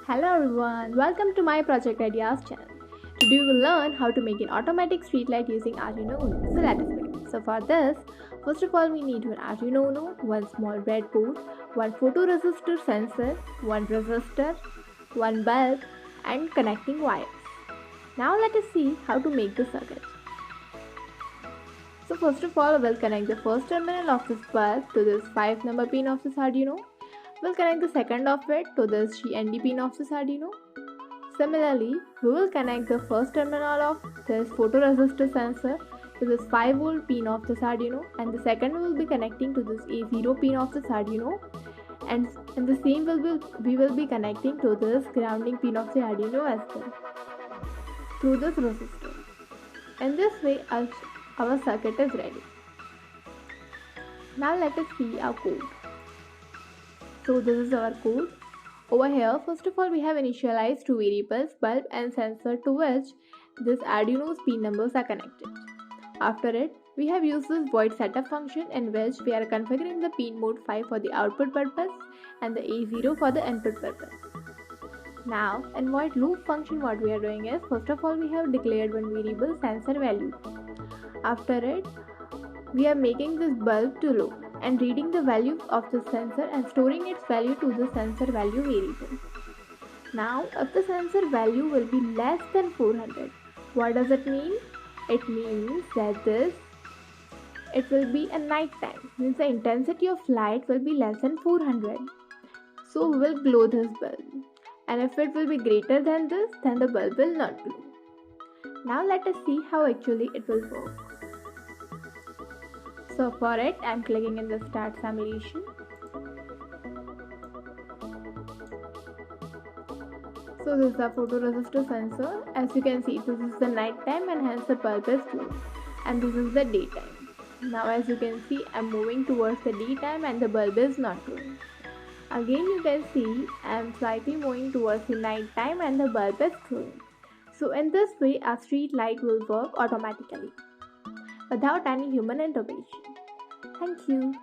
Hello everyone, welcome to my Project Ideas channel. Today we will learn how to make an automatic streetlight using Arduino Uno. So let us begin. So for this, first of all we need one Arduino Uno, one small breadboard, one photoresistor sensor, one resistor, one bulb and connecting wires. Now let us see how to make the circuit. So first of all, we'll connect the first terminal of this bulb to this 5 number pin of this Arduino. We'll connect the second of it to this GND pin of this Arduino. Similarly, we will connect the first terminal of this photoresistor sensor to this 5V pin of this Arduino, and the second we will be connecting to this A0 pin of this Arduino, and the same we will be connecting to this grounding pin of the Arduino as well through this resistor. In this way, our circuit is ready. Now let us see our code. So this is our code. Over here, first of all, we have initialized two variables, bulb and sensor, to which this Arduino's pin numbers are connected. After it, we have used this void setup function in which we are configuring the pin mode 5 for the output purpose and the A0 for the input purpose. Now, in void loop function, what we are doing is, first of all, we have declared one variable sensor value. After it, we are making this bulb to low and reading the value of the sensor and storing its value to the sensor value variable. Now, if the sensor value will be less than 400, what does it mean? It means that it will be a night time, means the intensity of light will be less than 400. So we will glow this bulb, and if it will be greater than this, then the bulb will not glow. Now let us see how actually it will work. So for it, I am clicking in the start simulation. So this is the photoresistor sensor. As you can see, this is the night time and hence the bulb is glowing. And this is the daytime. Now as you can see, I am moving towards the daytime and the bulb is not glowing. Again you can see, I am slightly moving towards the night time and the bulb is glowing. So in this way, our street light will work automatically without any human intervention. Thank you.